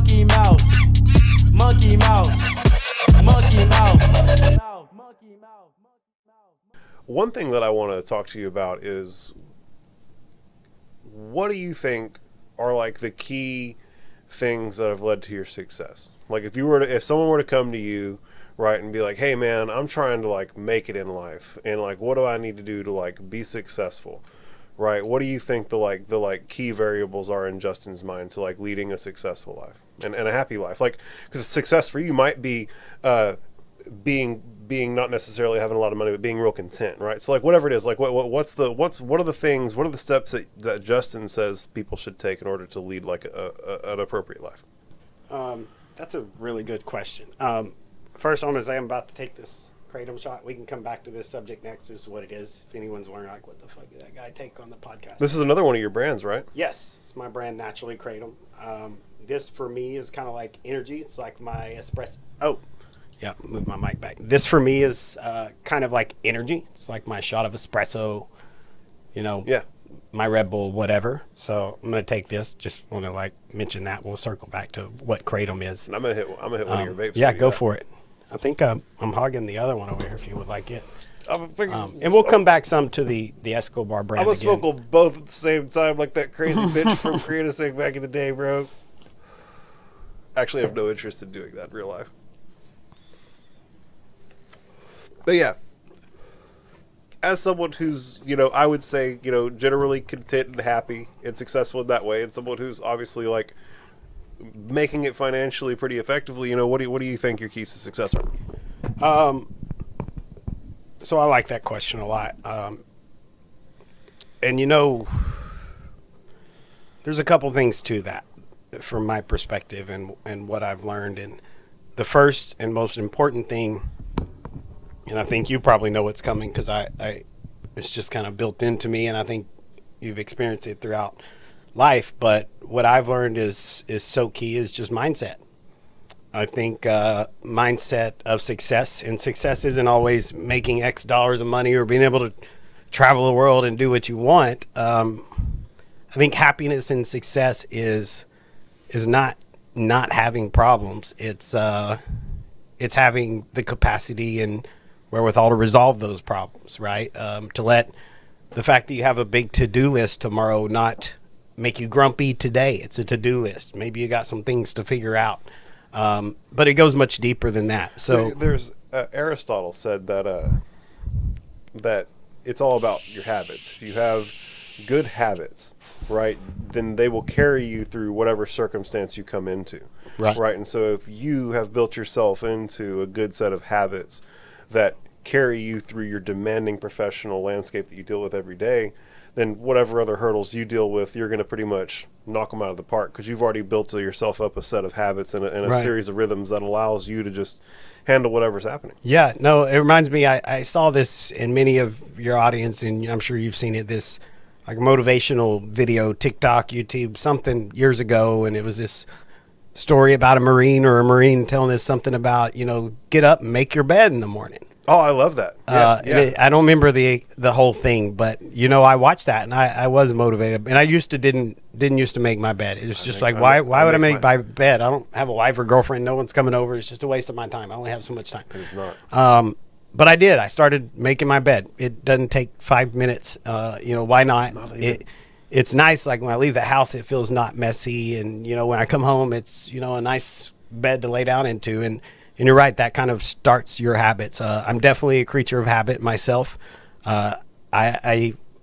Monkey mouth. Monkey mouth. Monkey mouth. One thing that I want to talk to you about is, what do you think are like the key things that have led to your success? Like if someone were to come to you, right, and be like, hey man, I'm trying to like make it in life, and like, what do I need to do to like be successful? Right. What do you think the key variables are in Justin's mind to like leading a successful life and a happy life? Like, because success for you might be being not necessarily having a lot of money, but being real content, right? So like whatever it is, like what are the steps that Justin says people should take in order to lead like an appropriate life? That's a really good question. First, I'm gonna say I'm about to take this kratom shot. We can come back to this subject next. This is what it is. If anyone's wondering, like, what the fuck did that guy take on the podcast? This is another one of your brands, right? Yes, it's my brand, Naturally Kratom. This for me is kind of like energy. It's like my espresso. Oh, yeah, move my mic back. This for me is kind of like energy. It's like my shot of espresso. Yeah. My Red Bull, whatever. So I'm gonna take this. Just want to like mention that. We'll circle back to what kratom is. And I'm gonna hit one of your vapes. Yeah, go for it. I think I'm hogging the other one over here if you would like it. And we'll come back some to the Esco-Bar brand. I'm gonna smoke them both at the same time, like that crazy bitch from Create a Sig back in the day, bro. Actually, I have no interest in doing that in real life. But yeah, as someone who's, I would say, generally content and happy and successful in that way, and someone who's obviously like making it financially pretty effectively, what do you think your keys to success are? So I like that question a lot. And there's a couple things to that from my perspective and what I've learned. And the first and most important thing, and I think you probably know what's coming because it's just kind of built into me, and I think you've experienced it throughout life. But what I've learned is so key is just mindset. I think mindset of success, and success isn't always making X dollars of money or being able to travel the world and do what you want. I think happiness and success is not having problems. It's having the capacity and wherewithal to resolve those problems, right? To let the fact that you have a big to-do list tomorrow not make you grumpy today. It's a to-do list. Maybe you got some things to figure out. But it goes much deeper than that. So there's Aristotle said that it's all about your habits. If you have good habits, right, then they will carry you through whatever circumstance you come into. Right. And so if you have built yourself into a good set of habits that carry you through your demanding professional landscape that you deal with every day, then whatever other hurdles you deal with, you're going to pretty much knock them out of the park because you've already built yourself up a set of habits and a right. series of rhythms that allows you to just handle whatever's happening. Yeah, no, it reminds me, I saw this in many of your audience, and I'm sure you've seen it, this like motivational video, TikTok, YouTube, something years ago, and it was this story about a Marine telling us something about, get up and make your bed in the morning. Oh, I love that. Yeah. I don't remember the whole thing, but I watched that and I was motivated. And I didn't used to make my bed. It was just why would I make my bed? I don't have a wife or girlfriend. No one's coming over. It's just a waste of my time. I only have so much time. It's not. But I did. I started making my bed. It doesn't take 5 minutes. Why not? It's nice. Like when I leave the house, it feels not messy. And, when I come home, it's, a nice bed to lay down into. And you're right, that kind of starts your habits. I'm definitely a creature of habit myself. I'm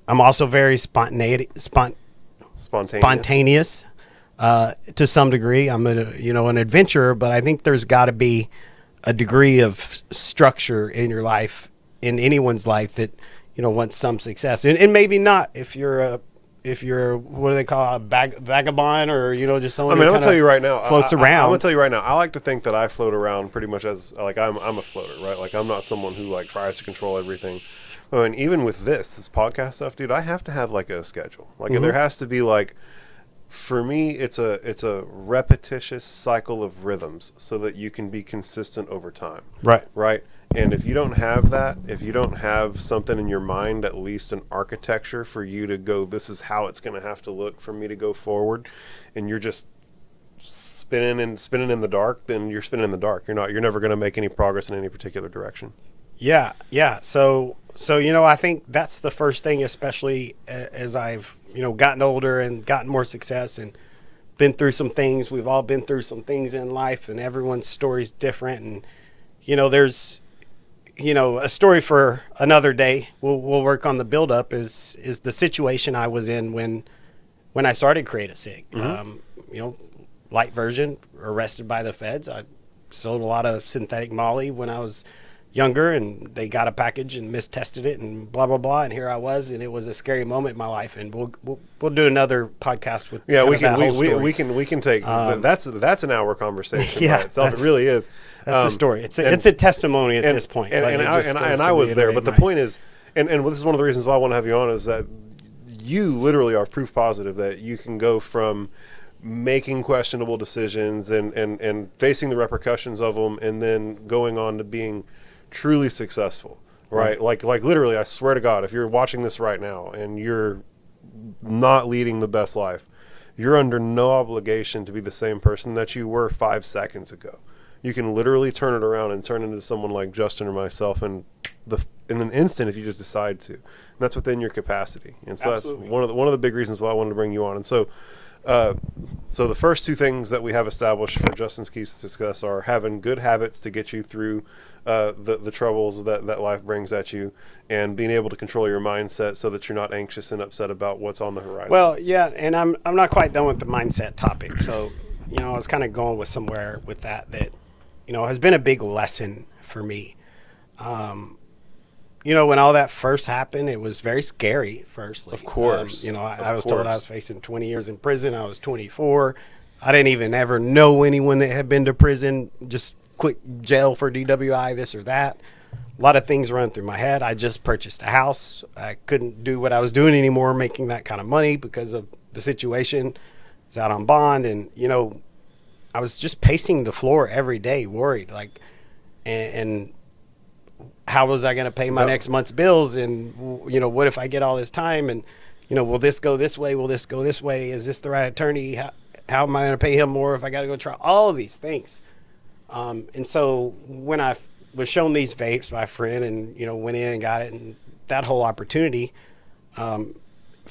also very spontaneous to some degree. I'm an adventurer, but I think there's got to be a degree of structure in your life, in anyone's life, that wants some success, and maybe not if you're what do they call a vagabond, or just someone. I'm gonna tell you right now, floats around. I'm gonna tell you right now. I like to think that I float around pretty much as like I'm a floater, right? Like I'm not someone who like tries to control everything. And even with this podcast stuff, dude, I have to have like a schedule. Like there has to be like, for me, it's a repetitious cycle of rhythms so that you can be consistent over time. Right. And if you don't have that, if you don't have something in your mind, at least an architecture for you to go, this is how it's going to have to look for me to go forward, and you're just spinning in the dark, then you're spinning in the dark. You're never going to make any progress in any particular direction. Yeah. So I think that's the first thing, especially as I've gotten older and gotten more success and been through some things. We've all been through some things in life, and everyone's story's different. And there's a story for another day. We'll work on the build up. Is the situation I was in when I started Create a Sig. Light version, arrested by the feds. I sold a lot of synthetic molly when I was younger, and they got a package and mistested it and blah blah blah, and here I was, and it was a scary moment in my life. And we'll do another podcast with we can take that's an hour conversation by itself. It really is. That's a story. It's a testimony at this point. And I was there, but the point is, and this is one of the reasons why I want to have you on, is that you literally are proof positive that you can go from making questionable decisions and facing the repercussions of them, and then going on to being truly successful, right? Like literally, I swear to God, if you're watching this right now and you're not leading the best life, you're under no obligation to be the same person that you were 5 seconds ago. You can literally turn it around and turn into someone like Justin or myself in an instant if you just decide to. And that's within your capacity. And so Absolutely. That's one of the big reasons why I wanted to bring you on. And so the first two things that we have established for Justin's Keys to Success are having good habits to get you through the troubles that life brings at you, and being able to control your mindset so that you're not anxious and upset about what's on the horizon. Well, yeah, and I'm not quite done with the mindset topic. So, I was kind of going with somewhere with that has been a big lesson for me. When all that first happened, it was very scary firstly. Of course. I was told I was facing 20 years in prison. I was 24. I didn't even ever know anyone that had been to prison, just quick jail for DWI, this or that. A lot of things run through my head. I just purchased a house. I couldn't do what I was doing anymore, making that kind of money because of the situation. I was out on bond, and, I was just pacing the floor every day, worried, and how was I going to pay my next month's bills? And, what if I get all this time? And, will this go this way? Will this go this way? Is this the right attorney? How am I going to pay him more if I got to go try? All of these things. And so when I was shown these vapes by a friend and, went in and got it, and that whole opportunity,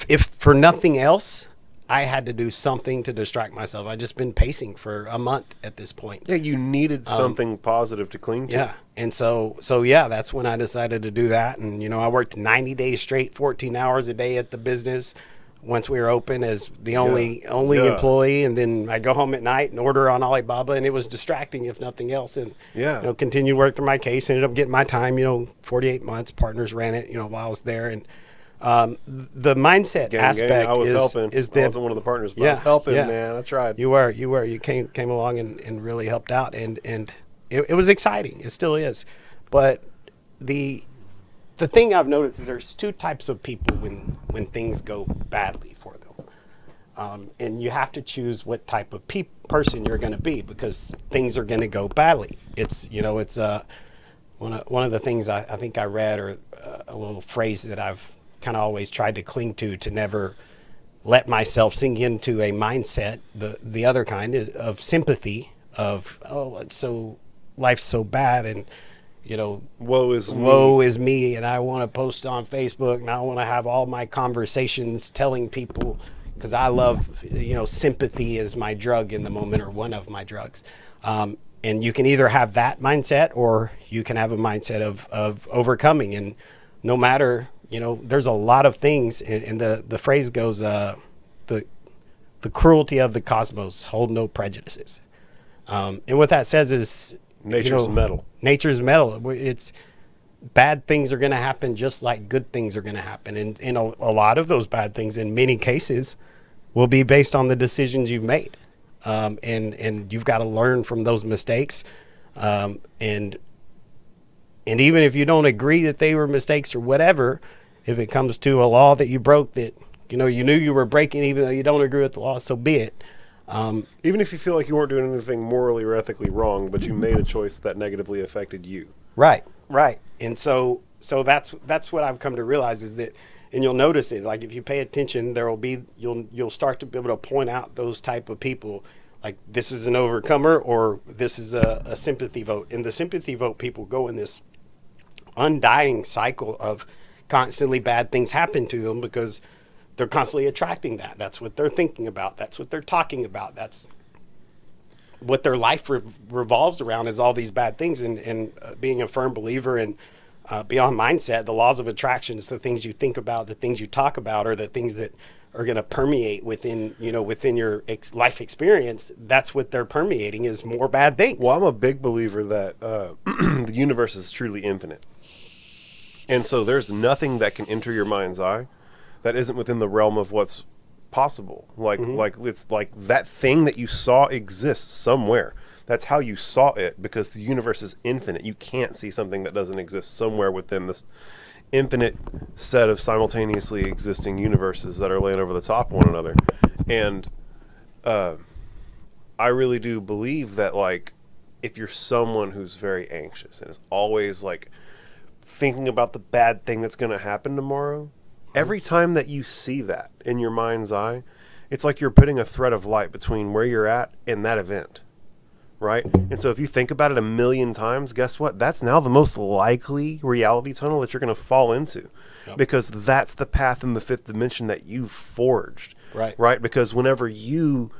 if for nothing else, I had to do something to distract myself. I'd just been pacing for a month at this point. Yeah, you needed something positive to cling to. Yeah, and so that's when I decided to do that. And, I worked 90 days straight, 14 hours a day at the business once we were open as the only employee. And then I go home at night and order on Alibaba, and it was distracting if nothing else. And, continued to work through my case, ended up getting my time, 48 months. Partners ran it, while I was there. And the mindset aspect I was helping. is that I wasn't one of the partners, but I was helping, man. I tried. You were. You came along and really helped out, and it was exciting. It still is. But the thing I've noticed is there's two types of people when things go badly for them, and you have to choose what type of person you're going to be, because things are going to go badly. It's one of the things I think I read, or a little phrase that I've kind of always tried to cling to never let myself sink into a mindset, the other kind of sympathy of, so life's so bad, and woe is me, and I want to post on Facebook, and I want to have all my conversations telling people, because I love sympathy is my drug in the moment, or one of my drugs. And you can either have that mindset, or you can have a mindset of overcoming. And no matter, there's a lot of things, and the phrase goes, the cruelty of the cosmos, hold no prejudices. And what that says is, nature's metal. Nature's metal. It's bad things are going to happen just like good things are going to happen. And a lot of those bad things, in many cases, will be based on the decisions you've made. And you've got to learn from those mistakes. And even if you don't agree that they were mistakes or whatever, if it comes to a law that you broke that, you knew you were breaking, even though you don't agree with the law, so be it. Even if you feel like you weren't doing anything morally or ethically wrong, but you made a choice that negatively affected you. Right. And so that's what I've come to realize, is that, and you'll notice it, like if you pay attention, you'll start to be able to point out those type of people. Like, this is an overcomer or this is a sympathy vote. In the sympathy vote, people go in this undying cycle of constantly bad things happen to them because they're constantly attracting that. That's what they're thinking about. That's what they're talking about. That's what their life revolves around, is all these bad things. And being a firm believer in beyond mindset, the laws of attraction is the things you think about, the things you talk about, or the things that are going to permeate within your life experience. That's what they're permeating, is more bad things. Well, I'm a big believer that the universe is truly infinite. And so there's nothing that can enter your mind's eye that isn't within the realm of what's possible. Like it's like that thing that you saw exists somewhere. That's how you saw it, because the universe is infinite. You can't see something that doesn't exist somewhere within this infinite set of simultaneously existing universes that are laying over the top of one another. And I really do believe that, like, if you're someone who's very anxious and is always like thinking about the bad thing that's going to happen tomorrow, every time that you see that in your mind's eye, it's like you're putting a thread of light between where you're at and that event, right? And so if you think about it a million times, guess what? That's now the most likely reality tunnel that you're going to fall into. Yep. Because that's the path in the fifth dimension that you've forged. Right? Because whenever you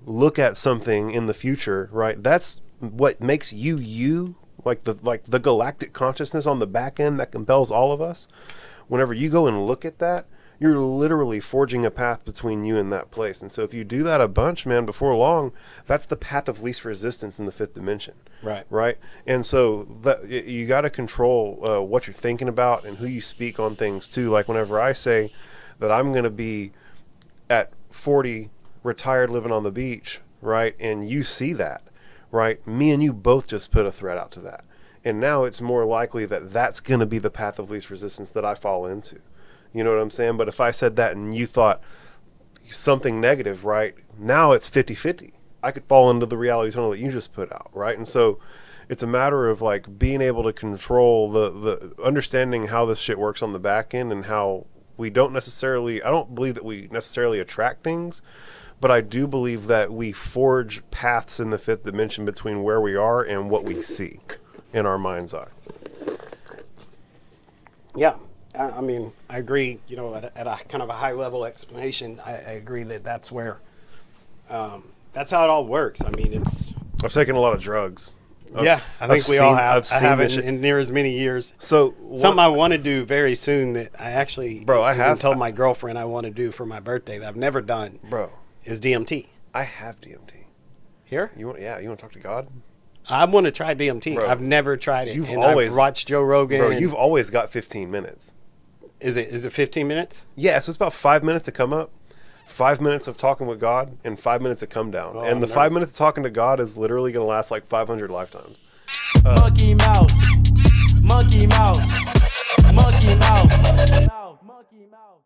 look at something in the future, right, that's what makes you, like the galactic consciousness on the back end that compels all of us. Whenever you go and look at that, you're literally forging a path between you and that place. And so if you do that a bunch, man, before long, that's the path of least resistance in the fifth dimension. Right. And so that you got to control what you're thinking about and who you speak on things too. Like whenever I say that I'm going to be at 40 retired living on the beach, right, and you see that, right, me and you both just put a thread out to that. And now it's more likely that that's going to be the path of least resistance that I fall into. You know what I'm saying? But if I said that and you thought something negative, right, now it's 50-50. I could fall into the reality tunnel that you just put out, right? And so it's a matter of like being able to control the understanding how this shit works on the back end, and how we don't necessarily, I don't believe that we necessarily attract things, but I do believe that we forge paths in the fifth dimension between where we are and what we see in our mind's eye. Yeah. I mean, I agree, at a kind of a high level explanation, I agree that that's where, that's how it all works. I mean, I've taken a lot of drugs. I think we all have. I haven't in near as many years. So something I want to do very soon that I actually, I have told my girlfriend I want to do for my birthday that I've never done, is DMT. I have DMT. Here? You want to talk to God? I want to try DMT. Bro, I've never tried it. I've watched Joe Rogan. Bro, you've always got 15 minutes. Is it 15 minutes? Yeah, so it's about 5 minutes to come up, 5 minutes of talking with God, and 5 minutes to come down. And the 5 minutes of talking to God is literally going to last like 500 lifetimes. Monkey mouth, monkey mouth, monkey mouth, monkey mouth.